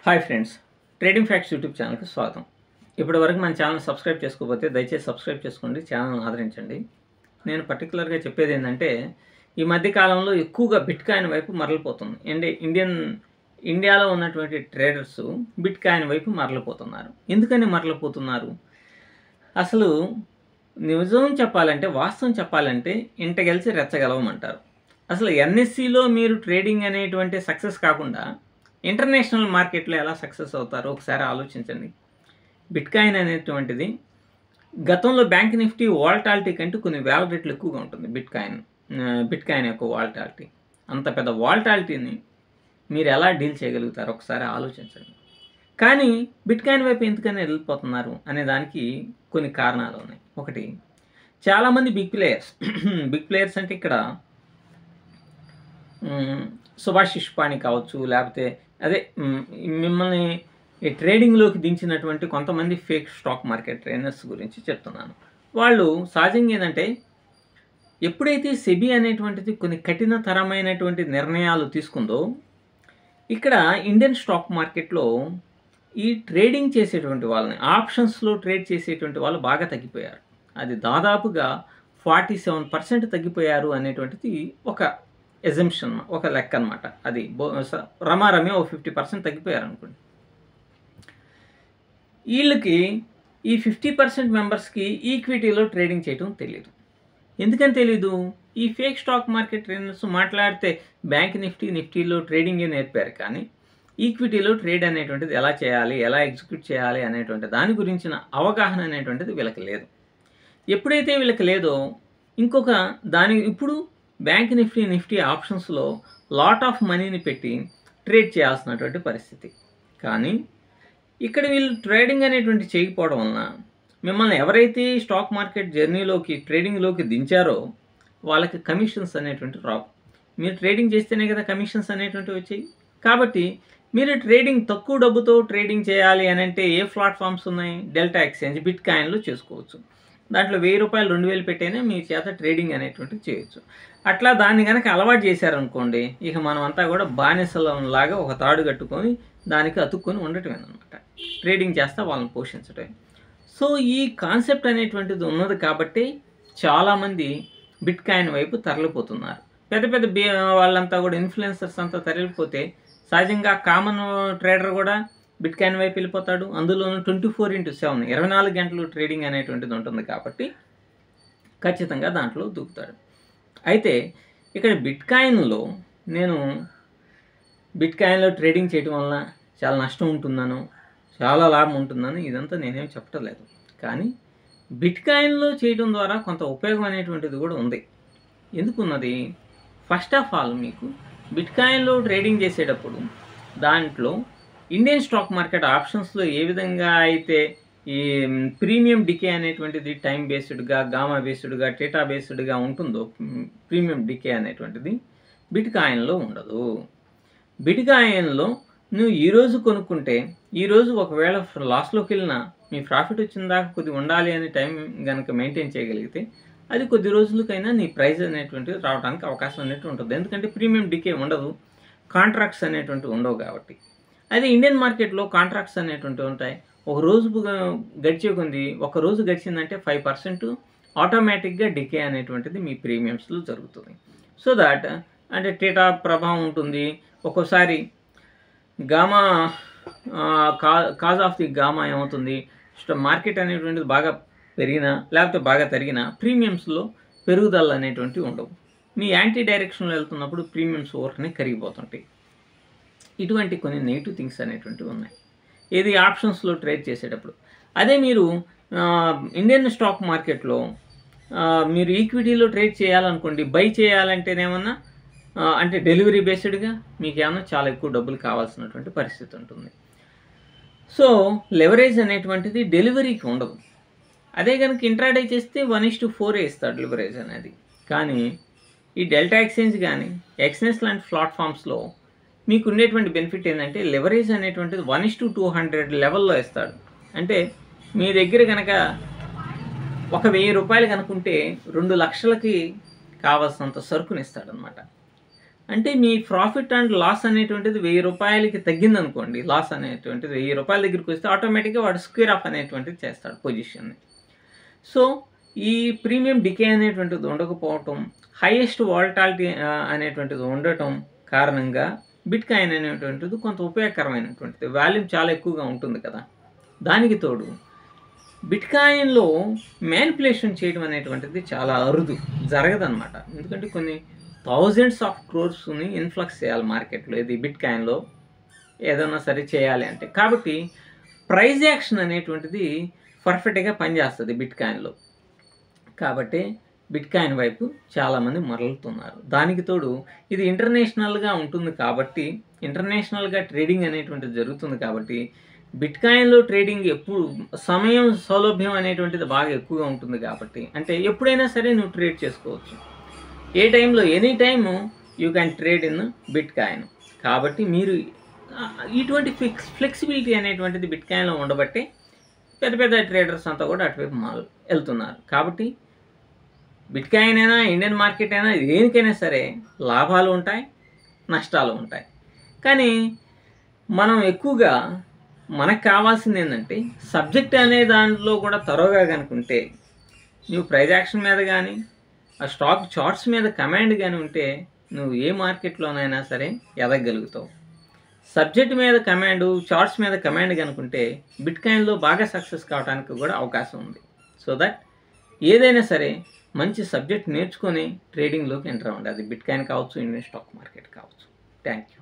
Hi friends, trading facts YouTube ఛానల్కి స్వాగతం. ఇప్పటి వరకు మన ఛానల్ సబ్స్క్రైబ్ చేసుకోకపోతే దయచేసి సబ్స్క్రైబ్ చేసుకోండి, ఛానల్ని ఆదరించండి. నేను పర్టికులర్గా చెప్పేది ఏంటంటే, ఈ మధ్య కాలంలో ఎక్కువగా బిట్ కాయిన్ వైపు మరలిపోతుంది. ఇండియాలో ఉన్నటువంటి ట్రేడర్స్ బిట్ కాయిన్ వైపు మరలిపోతున్నారు. ఎందుకని మరలిపోతున్నారు? అసలు నిజం చెప్పాలంటే, వాస్తవం చెప్పాలంటే ఇంట గెలిచి రెచ్చగలవమంటారు. అసలు ఎన్ఎస్సిలో మీరు ట్రేడింగ్ అనేటువంటి సక్సెస్ కాకుండా ఇంటర్నేషనల్ మార్కెట్లో ఎలా సక్సెస్ అవుతారో ఒకసారి ఆలోచించండి. బిట్ కాయిన్ అనేటువంటిది గతంలో బ్యాంక్ నిఫ్టీ వాల్టాలిటీ కంటే కొన్ని వేల రెట్లు ఎక్కువగా ఉంటుంది. బిట్ కాయిన్ యొక్క వాల్టాలిటీ, అంత పెద్ద వాల్టాలిటీని మీరు ఎలా డీల్ చేయగలుగుతారో ఒకసారి ఆలోచించండి. కానీ బిట్ కాయిన్ వైపు ఎందుకని వెళ్ళిపోతున్నారు అనే దానికి కొన్ని కారణాలు ఉన్నాయి. ఒకటి, చాలామంది బిగ్ ప్లేయర్స్ అంటే ఇక్కడ సుభాష్ ఇష్పాని కావచ్చు, లేకపోతే మిమ్మల్ని ఈ ట్రేడింగ్లోకి దించినటువంటి కొంతమంది ఫేక్ స్టాక్ మార్కెట్ ట్రైనర్స్ గురించి చెప్తున్నాను. వాళ్ళు సహజంగా ఏంటంటే, ఎప్పుడైతే సెబీ అనేటువంటిది కొన్ని కఠినతరమైనటువంటి నిర్ణయాలు తీసుకుందో, ఇక్కడ ఇండియన్ స్టాక్ మార్కెట్లో ఈ ట్రేడింగ్ చేసేటువంటి వాళ్ళని, ఆప్షన్స్లో ట్రేడ్ చేసేటువంటి వాళ్ళు బాగా తగ్గిపోయారు. అది దాదాపుగా 47% తగ్గిపోయారు అనేటువంటిది ఒక ఎజంప్షన్, ఒక లెక్క అనమాట. అది రమారమి ఓ 50% తగ్గిపోయారు అనుకోండి. వీళ్ళకి ఈ 50% మెంబర్స్కి ఈక్విటీలో ట్రేడింగ్ చేయడం తెలియదు. ఎందుకని తెలీదు? ఈ ఫేక్ స్టాక్ మార్కెట్ ట్రేడర్స్ మాట్లాడితే బ్యాంక్ నిఫ్టీలో ట్రేడింగే నేర్పారు, కానీ ఈక్విటీలో ట్రేడ్ అనేటువంటిది ఎలా చేయాలి, ఎలా ఎగ్జిక్యూట్ చేయాలి అనేటువంటి దాని గురించిన అవగాహన అనేటువంటిది వీళ్ళకి లేదు. ఎప్పుడైతే వీళ్ళకి లేదో, ఇప్పుడు బ్యాంక్ నిఫ్టీ ఆప్షన్స్లో లాట్ ఆఫ్ మనీని పెట్టి ట్రేడ్ చేయాల్సినటువంటి పరిస్థితి. కానీ ఇక్కడ వీళ్ళు ట్రేడింగ్ అనేటువంటి చేయకపోవడం వలన మిమ్మల్ని ఎవరైతే స్టాక్ మార్కెట్ జర్నీలోకి, ట్రేడింగ్లోకి దించారో వాళ్ళకి కమిషన్స్ అనేటువంటి రావు. మీరు ట్రేడింగ్ చేస్తేనే కదా కమిషన్స్ అనేటువంటివి వచ్చాయి. కాబట్టి మీరు ట్రేడింగ్ తక్కువ డబ్బుతో ట్రేడింగ్ చేయాలి అని అంటే ఏ ప్లాట్ఫామ్స్ ఉన్నాయి? డెల్టా ఎక్స్చేంజ్, బిట్ కాయిన్లో చేసుకోవచ్చు. దాంట్లో 1000 రూపాయలు 2000 పెట్టైనా మీ చేత ట్రేడింగ్ అనేటువంటిది చేయొచ్చు. అట్లా దాన్ని కనుక అలవాటు చేశారనుకోండి, ఇక మనం అంతా కూడా బానిసలంలాగా ఒక తాడు కట్టుకొని దానికి అతుక్కొని ఉండటమేనమాట. ట్రేడింగ్ చేస్తా వాళ్ళని పోషించటమే. సో ఈ కాన్సెప్ట్ అనేటువంటిది ఉన్నది కాబట్టి చాలామంది బిట్ కాయిన్ వైపు తరలిపోతున్నారు. పెద్ద వాళ్ళంతా కూడా ఇన్ఫ్లుయెన్సర్స్ అంతా తరలిపోతే సహజంగా కామన్ ట్రేడర్ కూడా బిట్ కాయిన్ వైపు వెళ్ళిపోతాడు. అందులోనూ 24/7 24 గంటలు ట్రేడింగ్ అనేటువంటిది ఉంటుంది కాబట్టి ఖచ్చితంగా దాంట్లో దూకుతాడు. అయితే ఇక్కడ బిట్ కాయిన్లో ట్రేడింగ్ చేయడం వలన చాలా నష్టం ఉంటుందనో, చాలా లాభం ఉంటుందని ఇదంతా నేనేం చెప్పట్లేదు. కానీ బిట్ కాయిన్లో చేయడం ద్వారా కొంత ఉపయోగం అనేటువంటిది కూడా ఉంది. ఎందుకున్నది? ఫస్ట్ ఆఫ్ ఆల్, మీకు బిట్ కాయిన్లో ట్రేడింగ్ చేసేటప్పుడు దాంట్లో ఇండియన్ స్టాక్ మార్కెట్ ఆప్షన్స్లో ఏ విధంగా అయితే ఈ ప్రీమియం డికే అనేటువంటిది టైం బేస్డ్గా, గామా బేస్డ్గా, టీటా బేస్డ్గా ఉంటుందో, ప్రీమియం డికే అనేటువంటిది బిట్ కాయిన్లో ఉండదు. బిట్ కాయిన్లో నువ్వు ఈరోజు కొనుక్కుంటే, ఈరోజు ఒకవేళ లాస్లోకి వెళ్ళినా మీ ప్రాఫిట్ వచ్చిన దాకా కొద్దిగా ఉండాలి అనే టైం కనుక మెయింటైన్ చేయగలిగితే అది కొద్ది రోజులకైనా నీ ప్రైస్ అనేటువంటిది రావడానికి అవకాశం అనేటువంటి ఉంటుంది. ఎందుకంటే ప్రీమియం డికే ఉండదు, కాంట్రాక్ట్స్ అనేటువంటివి ఉండవు కాబట్టి. అదే ఇండియన్ మార్కెట్లో కాంట్రాక్ట్స్ అనేటువంటివి ఉంటాయి. ఒక రోజు గడిచే కొంది, ఒక రోజు గడిచిందంటే 5% ఆటోమేటిక్గా డికే అనేటువంటిది మీ ప్రీమియమ్స్లో జరుగుతుంది. సో దాట్ అంటే టీటా ప్రభావం ఉంటుంది. ఒక్కోసారి gamma cause of the gamma ఏమవుతుంది, మార్కెట్ అనేటువంటిది బాగా పెరిగినా లేకపోతే బాగా తరిగినా ప్రీమియమ్స్లో పెరుగుదల అనేటువంటివి ఉండవు. మీ యాంటీ డైరెక్షన్లో వెళ్తున్నప్పుడు ప్రీమియమ్స్ ఓవర్నే కరిగిపోతుంటాయి. ఇటువంటి కొన్ని నెగిటివ్ థింగ్స్ అనేటువంటివి ఉన్నాయి ఏది ఆప్షన్స్లో ట్రేడ్ చేసేటప్పుడు. అదే మీరు ఇండియన్ స్టాక్ మార్కెట్లో మీరు ఈక్విటీలో ట్రేడ్ చేయాలనుకోండి, బై చేయాలంటేనేమన్నా అంటే డెలివరీ బేస్డ్గా మీకు ఏమన్నా చాలా ఎక్కువ డబ్బులు కావాల్సినటువంటి పరిస్థితి ఉంటుంది. సో లెవరేజ్ అనేటువంటిది డెలివరీకి ఉండదు. అదే కనుక ఇంట్రాడే చేస్తే 1:4 ఇస్తాడు లెవరేజ్ అనేది. కానీ ఈ డెల్టా ఎక్స్చేంజ్ కానీ ఎక్స్చేంజ్ లాంటి ప్లాట్ఫామ్స్లో మీకు ఉండేటువంటి బెనిఫిట్ ఏంటంటే లెవరేజ్ అనేటువంటిది 1:200 లెవెల్లో ఇస్తాడు. అంటే మీ దగ్గర కనుక 1000 రూపాయలు కనుకుంటే 2 లక్షలకి కావాల్సినంత సరుకుని ఇస్తాడనమాట. అంటే మీ ప్రాఫిట్ అండ్ లాస్ అనేటువంటిది 1000 రూపాయలకి తగ్గిందనుకోండి, లాస్ అనేటువంటిది 1000 రూపాయల దగ్గరికి వస్తే ఆటోమేటిక్గా వాడు స్క్వేర్ ఆఫ్ అనేటువంటిది చేస్తాడు పొజిషన్ని. సో ఈ ప్రీమియం డికే అనేటువంటిది ఉండకపోవటం, హైయెస్ట్ వాలటాలిటీ అనేటువంటిది ఉండటం కారణంగా బిట్ కాయిన్ అనేటువంటిది కొంత ఉపయోగకరమైనటువంటిది. వాల్యూమ్ చాలా ఎక్కువగా ఉంటుంది కదా. దానికి తోడు బిట్ కాయిన్లో మ్యానిపులేషన్ చేయడం అనేటువంటిది చాలా అరుదు, జరగదన్నమాట. ఎందుకంటే కొన్ని థౌజండ్స్ ఆఫ్ క్రోర్స్ని ఇన్ఫ్లక్స్ చేయాలి మార్కెట్లో, ఇది బిట్ కాయిన్లో ఏదైనా సరే చేయాలి అంటే. కాబట్టి ప్రైజ్ యాక్షన్ అనేటువంటిది పర్ఫెక్ట్గా పనిచేస్తుంది బిట్ కాయిన్లో. కాబట్టి బిట్ కాయిన్ వైపు చాలామంది మరలుతున్నారు. దానికి తోడు ఇది ఇంటర్నేషనల్గా ఉంటుంది కాబట్టి, ఇంటర్నేషనల్గా ట్రేడింగ్ అనేటువంటిది జరుగుతుంది కాబట్టి, బిట్ కాయిన్లో ట్రేడింగ్ ఎప్పుడు సమయం సౌలభ్యం అనేటువంటిది బాగా ఎక్కువగా ఉంటుంది కాబట్టి, అంటే ఎప్పుడైనా సరే నువ్వు ట్రేడ్ చేసుకోవచ్చు. ఏ టైంలో any time you can trade in bit coin. కాబట్టి మీరు ఇటువంటి ఫ్లెక్సిబిలిటీ అనేటువంటిది బిట్ కాయిన్లో ఉండబట్టే పెద్ద పెద్ద ట్రేడర్స్ అంతా కూడా అటువైపు వెళ్తున్నారు. కాబట్టి బిట్ కాయిన్ అయినా, ఇండియన్ మార్కెట్ అయినా, దేనికైనా సరే లాభాలు ఉంటాయి, నష్టాలు ఉంటాయి. కానీ మనం ఎక్కువగా మనకు కావాల్సింది ఏంటంటే సబ్జెక్ట్ అనే దాంట్లో కూడా తరోగా కనుకుంటే, నువ్వు ప్రైజ్ యాక్షన్ మీద కానీ, ఆ స్టాక్ చార్ట్స్ మీద కమాండ్ కానీ ఉంటే నువ్వు ఏ మార్కెట్లోనైనా సరే ఎదగలుగుతావు. సబ్జెక్ట్ మీద కమాండ్, చార్ట్స్ మీద కమాండ్ కనుకుంటే బిట్ కాయిన్లో బాగా సక్సెస్ కావడానికి కూడా అవకాశం ఉంది. సో దట్ ఏదైనా సరే మంచి సబ్జెక్ట్ నేర్చుకొని ట్రేడింగ్లోకి ఎంటర్ అవ్వండి. అది బిట్ కాయిన్ కావచ్చు, ఇండియన్ స్టాక్ మార్కెట్ కావచ్చు. Thank you.